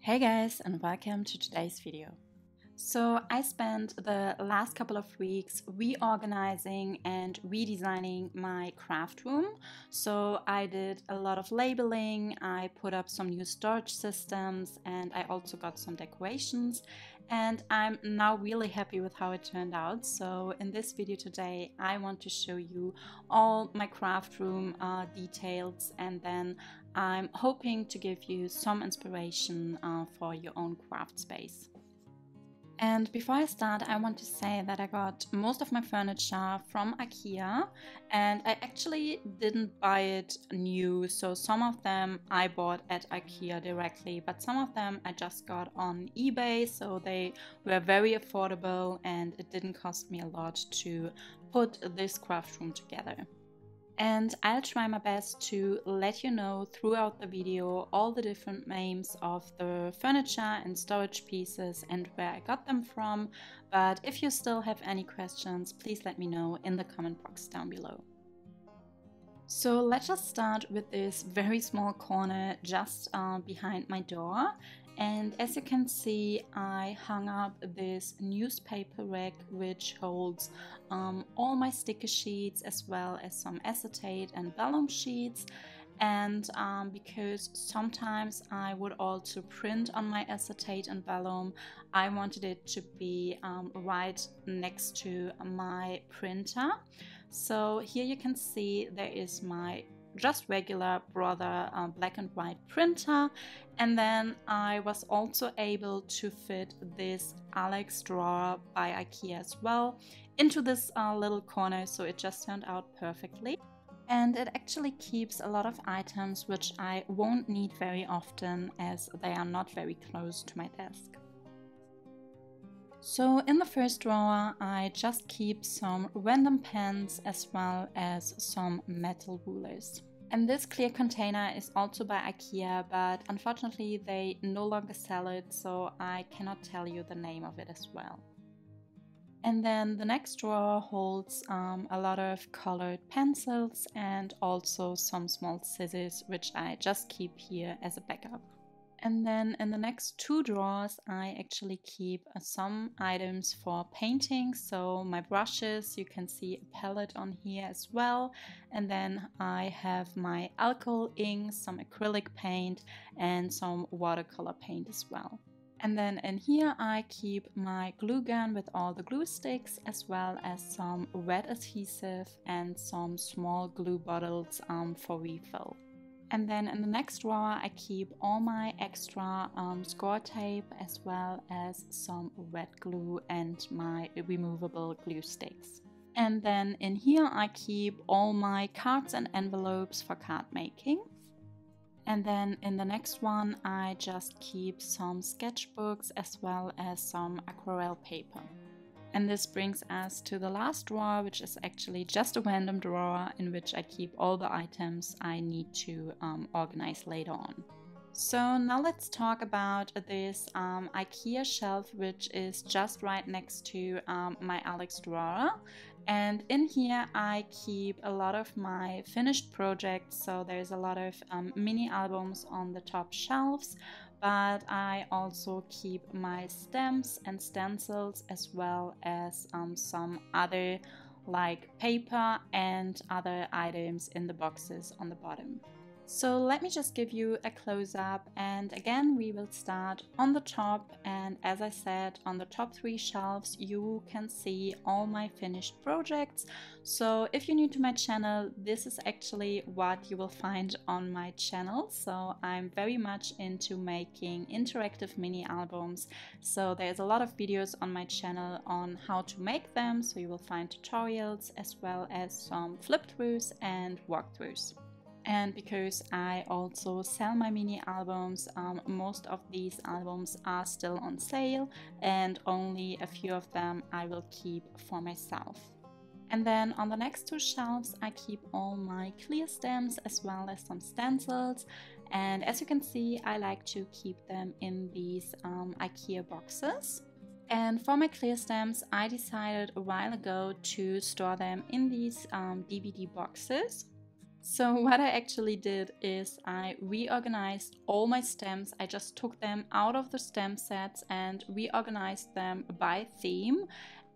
Hey guys, and welcome to today's video. So I spent the last couple of weeks reorganizing and redesigning my craft room. So I did a lot of labeling, I put up some new storage systems, and I also got some decorations. And I'm now really happy with how it turned out. So in this video today, I want to show you all my craft room details, and then I'm hoping to give you some inspiration for your own craft space. And before I start, I want to say that I got most of my furniture from Ikea, and I actually didn't buy it new, so some of them I bought at Ikea directly, but some of them I just got on eBay, so they were very affordable and it didn't cost me a lot to put this craft room together. And I'll try my best to let you know throughout the video all the different names of the furniture and storage pieces and where I got them from. But if you still have any questions, please let me know in the comment box down below. So let's just start with this very small corner just behind my door. And as you can see, I hung up this newspaper rack which holds all my sticker sheets as well as some acetate and vellum sheets. And because sometimes I would also print on my acetate and vellum, I wanted it to be right next to my printer. So here you can see there is my just regular Brother black and white printer, and then I was also able to fit this Alex drawer by Ikea as well into this little corner, so it just turned out perfectly. And it actually keeps a lot of items which I won't need very often as they are not very close to my desk. So in the first drawer I just keep some random pens as well as some metal rulers. And this clear container is also by Ikea, but unfortunately they no longer sell it, so I cannot tell you the name of it as well. And then the next drawer holds a lot of colored pencils and also some small scissors, which I just keep here as a backup. And then in the next two drawers, I actually keep some items for painting. So my brushes, you can see a palette on here as well. And then I have my alcohol ink, some acrylic paint, and some watercolor paint as well. And then in here I keep my glue gun with all the glue sticks, as well as some red adhesive and some small glue bottles for refill. And then in the next drawer I keep all my extra score tape, as well as some red glue and my removable glue sticks. And then in here I keep all my cards and envelopes for card making. And then in the next one I just keep some sketchbooks as well as some aquarelle paper. And this brings us to the last drawer, which is actually just a random drawer in which I keep all the items I need to organize later on. So now let's talk about this Ikea shelf, which is just right next to my Alex drawer. And in here I keep a lot of my finished projects, so there's a lot of mini albums on the top shelves, but I also keep my stamps and stencils, as well as some other like paper and other items in the boxes on the bottom. So let me just give you a close-up, and again we will start on the top, and as I said, on the top three shelves you can see all my finished projects. So if you're new to my channel, this is actually what you will find on my channel. So I'm very much into making interactive mini albums, so there's a lot of videos on my channel on how to make them, so you will find tutorials as well as some flip-throughs and walkthroughs. And because I also sell my mini albums, most of these albums are still on sale, and only a few of them I will keep for myself. And then on the next two shelves I keep all my clear stamps as well as some stencils, and as you can see I like to keep them in these Ikea boxes. And for my clear stamps I decided a while ago to store them in these DVD boxes. So what I actually did is I reorganized all my stems. I just took them out of the stem sets and reorganized them by theme.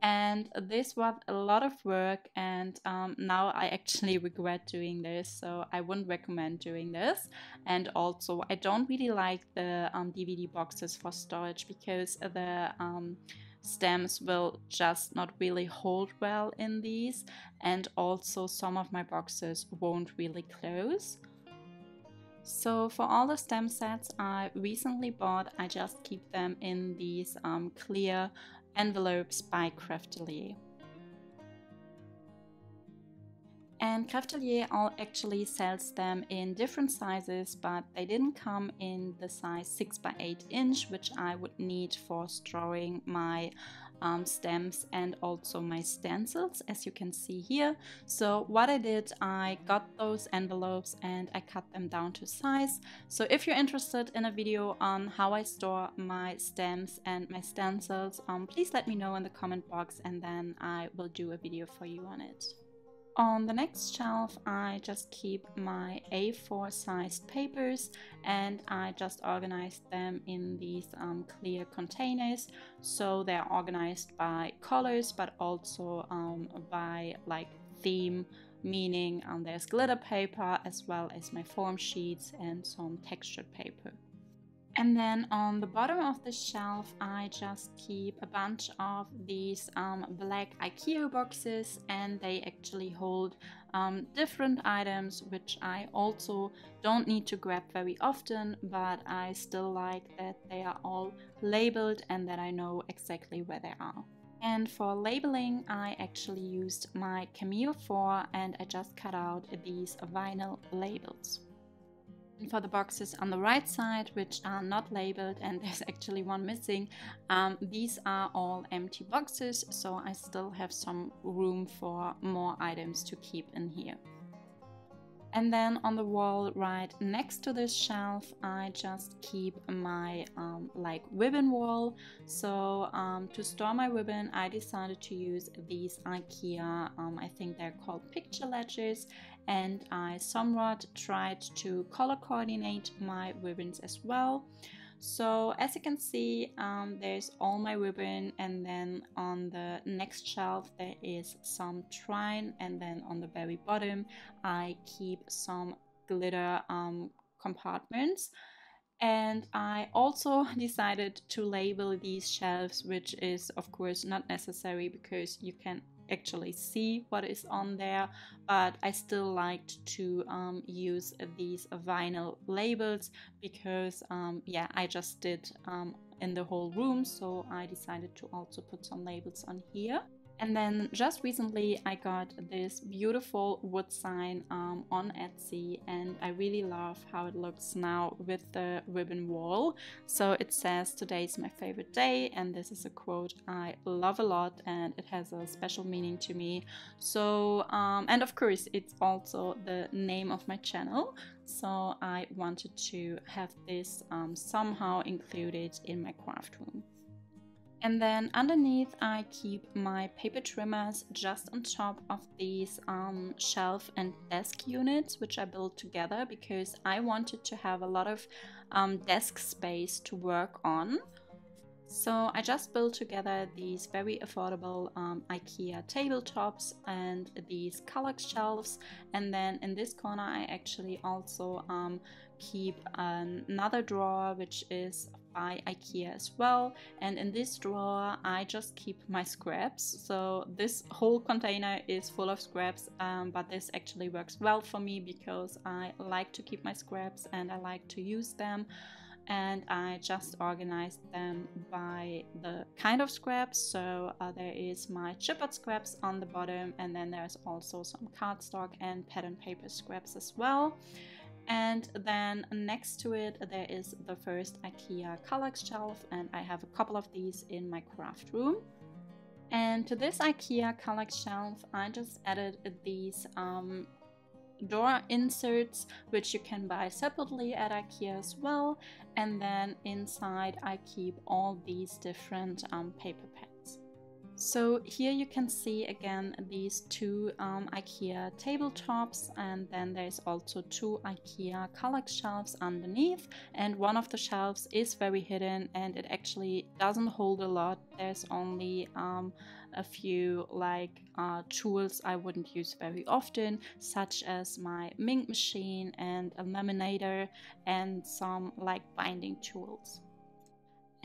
And this was a lot of work, and now I actually regret doing this, so I wouldn't recommend doing this. And also I don't really like the DVD boxes for storage because the stems will just not really hold well in these, and also some of my boxes won't really close. So for all the stem sets I recently bought, I just keep them in these clear envelopes by Craftelier. And Craftelier actually sells them in different sizes, but they didn't come in the size 6 by 8 inch, which I would need for storing my stems and also my stencils, as you can see here. So what I did, I got those envelopes and I cut them down to size. So if you're interested in a video on how I store my stems and my stencils, please let me know in the comment box and then I will do a video for you on it. On the next shelf, I just keep my A4 sized papers and I just organized them in these clear containers. So they're organized by colors, but also by like theme, meaning there's glitter paper as well as my form sheets and some textured paper. And then on the bottom of the shelf, I just keep a bunch of these black Ikea boxes, and they actually hold different items, which I also don't need to grab very often, but I still like that they are all labeled and that I know exactly where they are. And for labeling, I actually used my Cameo 4 and I just cut out these vinyl labels. For the boxes on the right side, which are not labeled, and there's actually one missing, these are all empty boxes, so I still have some room for more items to keep in here. And then on the wall right next to this shelf, I just keep my like ribbon wall. So to store my ribbon, I decided to use these Ikea, I think they're called picture ledgers, and I somewhat tried to color coordinate my ribbons as well. So as you can see, there's all my ribbon, and then on the next shelf there is some twine, and then on the very bottom I keep some glitter compartments. And I also decided to label these shelves, which is of course not necessary because you can actually see what is on there, but I still liked to use these vinyl labels because yeah, I just did in the whole room, so I decided to also put some labels on here. And then just recently I got this beautiful wood sign on Etsy, and I really love how it looks now with the ribbon wall. So it says, "Today's my favorite day," and this is a quote I love a lot and it has a special meaning to me. So and of course it's also the name of my channel, so I wanted to have this somehow included in my craft room. And then underneath I keep my paper trimmers just on top of these shelf and desk units, which I built together because I wanted to have a lot of desk space to work on. So I just built together these very affordable Ikea tabletops and these color shelves, and then in this corner I actually also keep another drawer which is by Ikea as well, and in this drawer I just keep my scraps. So this whole container is full of scraps, but this actually works well for me because I like to keep my scraps and I like to use them. And I just organized them by the kind of scraps. So there is my chipboard scraps on the bottom, and then there's also some cardstock and pattern paper scraps as well. And then next to it there is the first Ikea Kallax shelf, and I have a couple of these in my craft room. And to this Ikea Kallax shelf I just added these door inserts, which you can buy separately at Ikea as well, and then inside I keep all these different paper pads. So here you can see again these two Ikea tabletops, and then there's also two Ikea Kallax shelves underneath, and one of the shelves is very hidden and it actually doesn't hold a lot. There's only a few tools I wouldn't use very often, such as my Mink machine and a laminator and some binding tools.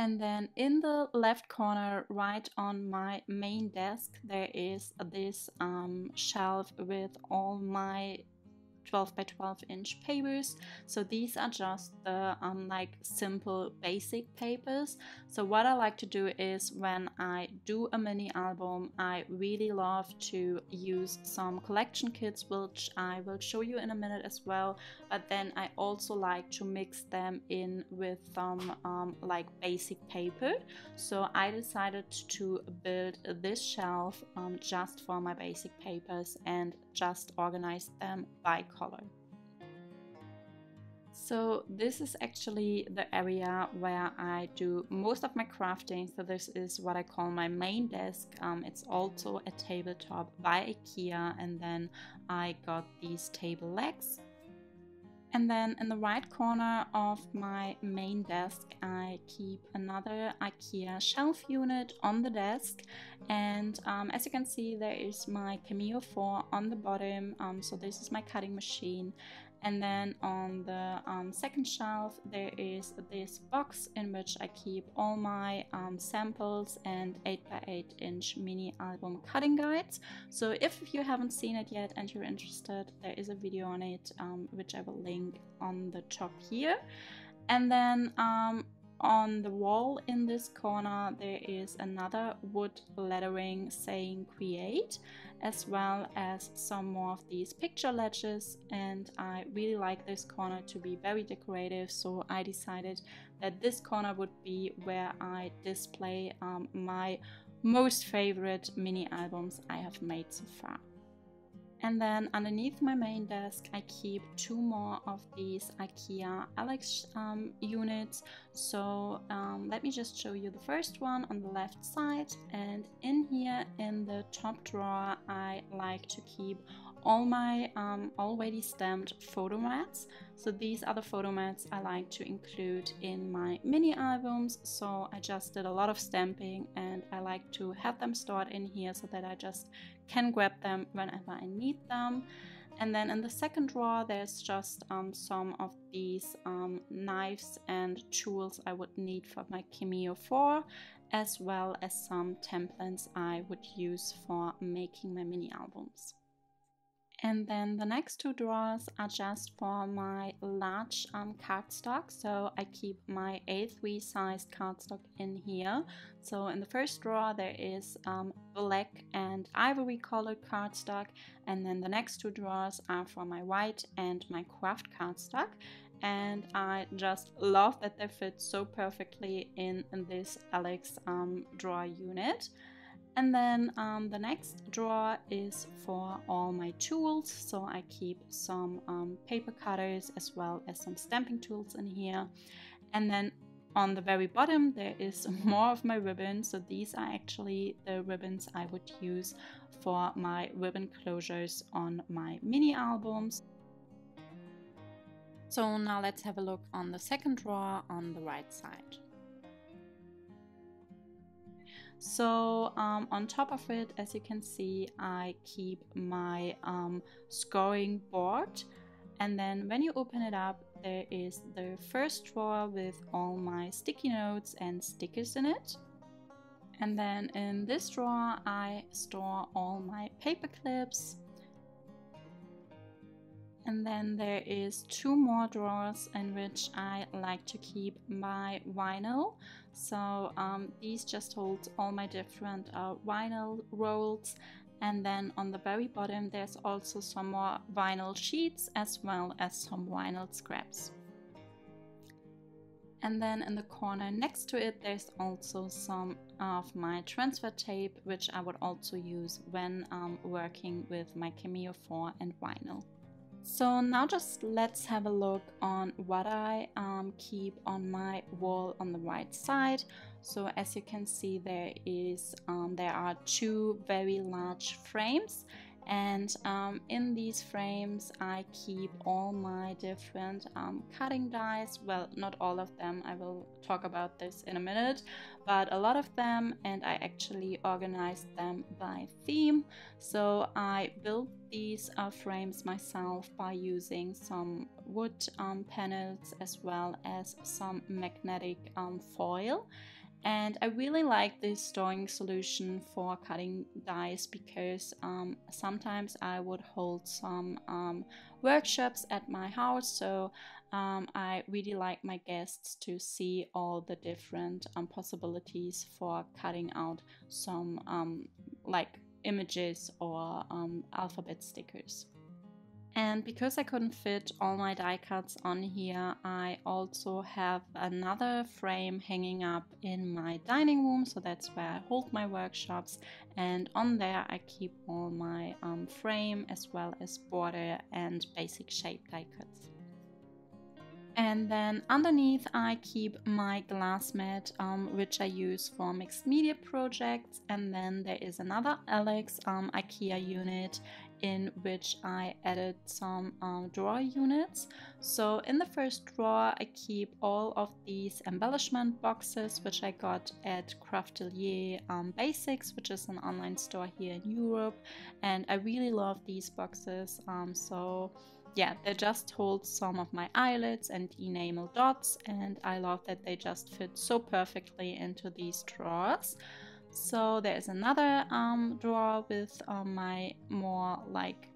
And then in the left corner, right on my main desk, there is this shelf with all my 12 by 12 inch papers. So these are just the simple basic papers. So what I like to do is when I do a mini album, I really love to use some collection kits, which I will show you in a minute as well. But then I also like to mix them in with some basic paper. So I decided to build this shelf just for my basic papers and just organize them by color. So this is actually the area where I do most of my crafting. So this is what I call my main desk. It's also a tabletop by Ikea, and then I got these table legs. And then in the right corner of my main desk, I keep another Ikea shelf unit on the desk. And as you can see, there is my Cameo 4 on the bottom. So this is my cutting machine. And then on the second shelf, there is this box in which I keep all my samples and 8x8 inch mini album cutting guides. So if you haven't seen it yet and you're interested, there is a video on it, which I will link on the top here. And then on the wall in this corner, there is another wood lettering saying create, as well as some more of these picture ledges. And I really like this corner to be very decorative, so I decided that this corner would be where I display my most favorite mini albums I have made so far. And then underneath my main desk, I keep two more of these Ikea Alex units. So let me just show you the first one on the left side. And in here in the top drawer, I like to keep all my already stamped photo mats. So these are the photo mats I like to include in my mini albums. So I just did a lot of stamping and I like to have them stored in here so that I just can grab them whenever I need them. And then in the second drawer, there's just some of these knives and tools I would need for my Cameo 4, as well as some templates I would use for making my mini albums. And then the next two drawers are just for my large cardstock. So I keep my A3 sized cardstock in here. So in the first drawer there is black and ivory colored cardstock, and then the next two drawers are for my white and my craft cardstock. And I just love that they fit so perfectly in this Alex drawer unit. And then the next drawer is for all my tools. So I keep some paper cutters as well as some stamping tools in here. And then on the very bottom, there is more of my ribbons. So these are actually the ribbons I would use for my ribbon closures on my mini albums. So now let's have a look on the second drawer on the right side. So on top of it, as you can see, I keep my scoring board. And then when you open it up, there is the first drawer with all my sticky notes and stickers in it. And then in this drawer, I store all my paper clips. And then there is two more drawers in which I like to keep my vinyl. So these just hold all my different vinyl rolls. And then on the very bottom, there's also some more vinyl sheets as well as some vinyl scraps. And then in the corner next to it, there's also some of my transfer tape, which I would also use when working with my Cameo 4 and vinyl. So now just let's have a look on what I keep on my wall on the right side. So as you can see, there are two very large frames, and in these frames I keep all my different cutting dies. Well, not all of them, I will talk about this in a minute, but a lot of them, and I actually organized them by theme. So I built these frames myself by using some wood panels as well as some magnetic foil. And I really like this storing solution for cutting dies because sometimes I would hold some workshops at my house, so I really like my guests to see all the different possibilities for cutting out some like images or alphabet stickers. And because I couldn't fit all my die cuts on here, I also have another frame hanging up in my dining room, so that's where I hold my workshops, and on there I keep all my frame as well as border and basic shape die cuts. And then underneath I keep my glass mat, which I use for mixed media projects. And then there is another Alex Ikea unit in which I added some drawer units. So in the first drawer I keep all of these embellishment boxes, which I got at Craftelier Basics, which is an online store here in Europe. And I really love these boxes. So yeah, they just hold some of my eyelets and enamel dots, and I love that they just fit so perfectly into these drawers. So there's another drawer with my more like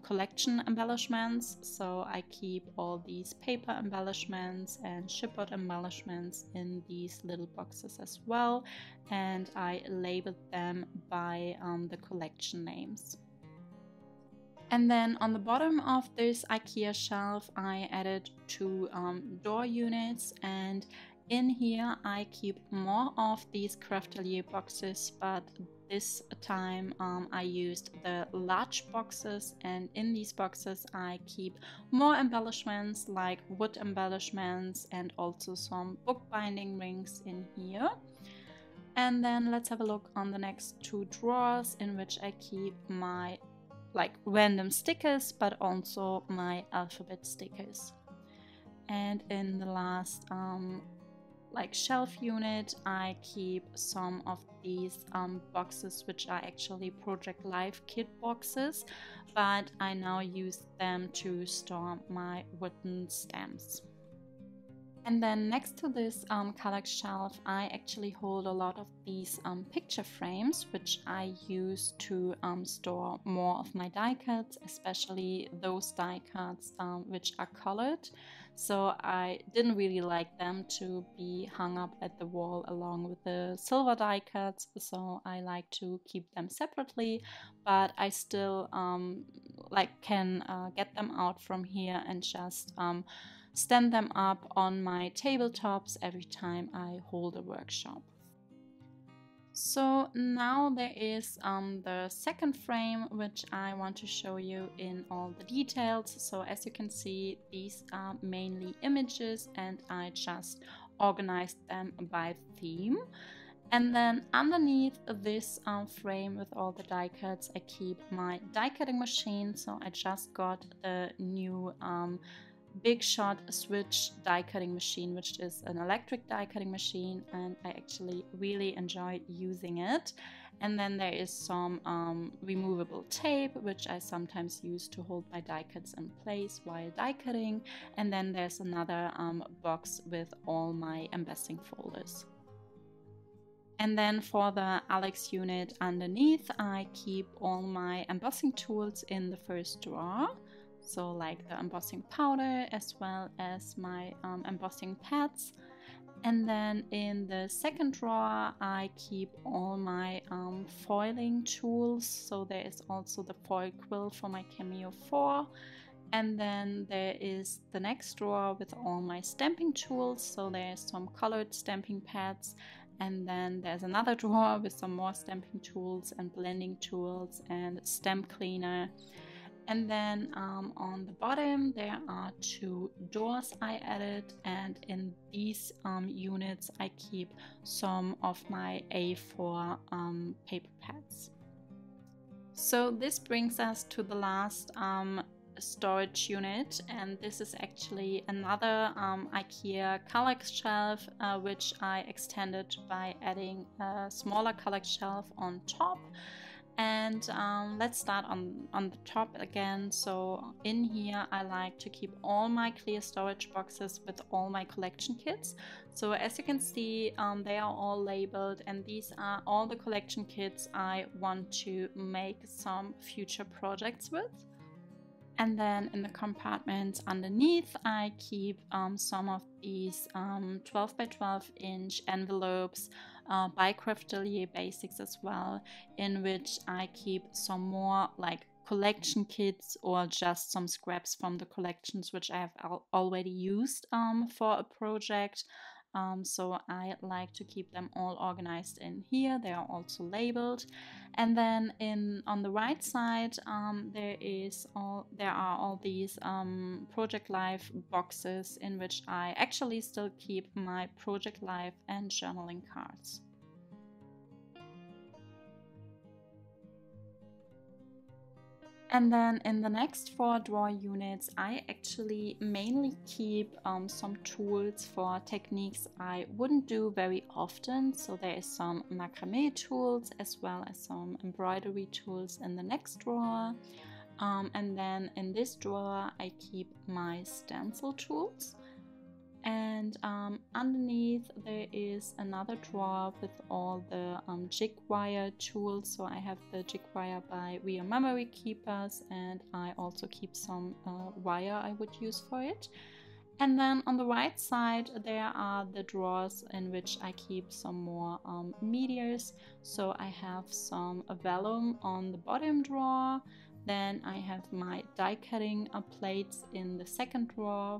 collection embellishments. So I keep all these paper embellishments and chipboard embellishments in these little boxes as well, and I labeled them by the collection names. And then on the bottom of this Ikea shelf I added two door units, and in here I keep more of these Craftelier boxes, but this time I used the large boxes, and in these boxes I keep more embellishments like wood embellishments and also some bookbinding rings in here. And then let's have a look on the next two drawers in which I keep my like random stickers, but also my alphabet stickers. And in the last like shelf unit I keep some of these boxes, which are actually Project Life kit boxes, but I now use them to store my wooden stamps. And then next to this Kallax shelf, I actually hold a lot of these picture frames, which I use to store more of my die cuts, especially those die cuts which are colored. So I didn't really like them to be hung up at the wall along with the silver die cuts, so I like to keep them separately, but I still like can get them out from here and just stand them up on my tabletops every time I hold a workshop. So now there is the second frame, which I want to show you in all the details. So as you can see, these are mainly images and I just organized them by theme. And then underneath this frame with all the die cuts, I keep my die cutting machine. So I just got the new Big Shot Switch die cutting machine, which is an electric die cutting machine, and I actually really enjoy using it. And then there is some removable tape, which I sometimes use to hold my die cuts in place while die cutting. And then there's another box with all my embossing folders. And then for the Alex unit underneath, I keep all my embossing tools in the first drawer. So like the embossing powder as well as my embossing pads. And then in the second drawer I keep all my foiling tools. So there is also the foil quill for my Cameo 4. And then there is the next drawer with all my stamping tools. So there's some colored stamping pads. And then there's another drawer with some more stamping tools and blending tools and stamp cleaner. And then on the bottom there are 2 doors I added, and in these units I keep some of my A4 paper pads. So this brings us to the last storage unit, and this is actually another Ikea color shelf which I extended by adding a smaller color shelf on top. And let's start on the top again. So in here I like to keep all my clear storage boxes with all my collection kits. So as you can see, they are all labeled, and these are all the collection kits I want to make some future projects with. And then in the compartments underneath I keep some of these 12 by 12 inch envelopes by Craftelier Basics as well, in which I keep some more like collection kits or just some scraps from the collections which I have already used for a project. So I like to keep them all organized in here. They are also labeled. And then on the right side there are all these Project Life boxes, in which I actually still keep my Project Life and journaling cards. And then in the next 4 drawer units I actually mainly keep some tools for techniques I wouldn't do very often. So there is some macrame tools as well as some embroidery tools in the next drawer. And then in this drawer I keep my stencil tools. And underneath there is another drawer with all the jig wire tools. So I have the jig wire by Real Memory Keepers, and I also keep some wire I would use for it. And then on the right side there are the drawers in which I keep some more medias. So I have some vellum on the bottom drawer. Then I have my die cutting plates in the second drawer.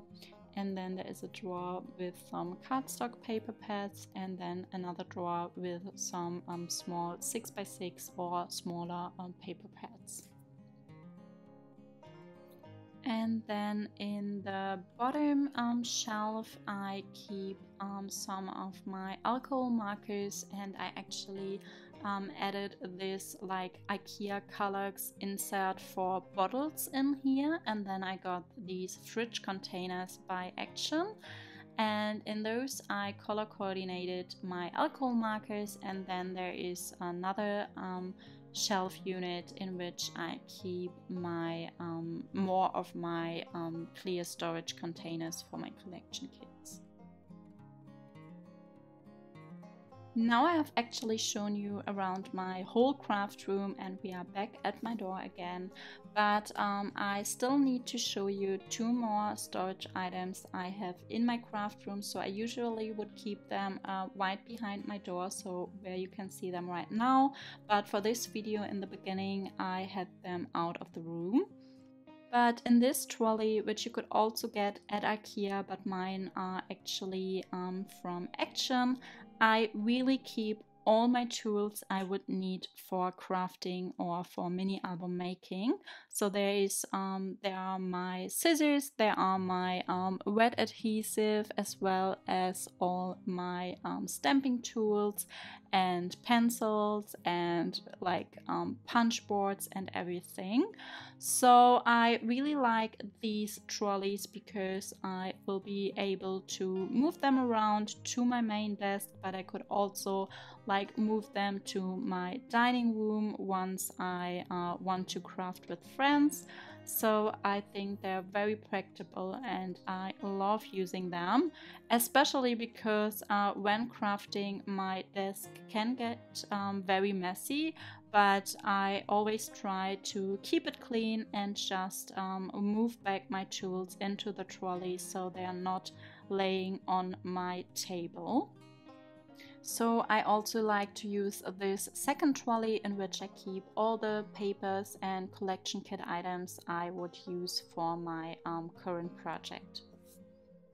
And then there is a drawer with some cardstock paper pads, and then another drawer with some small 6x6 or smaller paper pads. And then in the bottom shelf I keep some of my alcohol markers, and I actually added this like Ikea Colors insert for bottles in here, and then I got these fridge containers by Action, and in those I color coordinated my alcohol markers. And then there is another shelf unit in which I keep my more of my clear storage containers for my collection kits. Now I have actually shown you around my whole craft room, and we are back at my door again, but I still need to show you 2 more storage items I have in my craft room. So I usually would keep them right behind my door, so where you can see them right now, but for this video in the beginning I had them out of the room. But in this trolley, which you could also get at Ikea, but mine are actually from Action, I really keep all my tools I would need for crafting or for mini album making. So there are my scissors, there are my wet adhesive, as well as all my stamping tools and pencils and like punch boards and everything. So I really like these trolleys because I will be able to move them around to my main desk, but I could also like move them to my dining room once I want to craft with friends. So I think they're very practical and I love using them, especially because when crafting my desk can get very messy, but I always try to keep it clean and just move back my tools into the trolley so they are not laying on my table. So I also like to use this second trolley in which I keep all the papers and collection kit items I would use for my current project.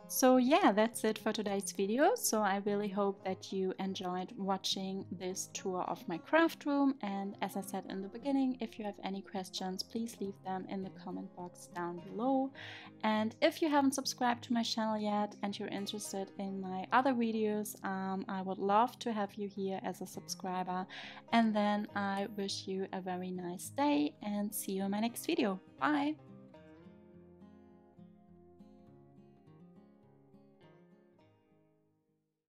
So yeah, that's it for today's video. So I really hope that you enjoyed watching this tour of my craft room. And as I said in the beginning, if you have any questions, please leave them in the comment box down below. And if you haven't subscribed to my channel yet and you're interested in my other videos, I would love to have you here as a subscriber. And then I wish you a very nice day and see you in my next video. Bye!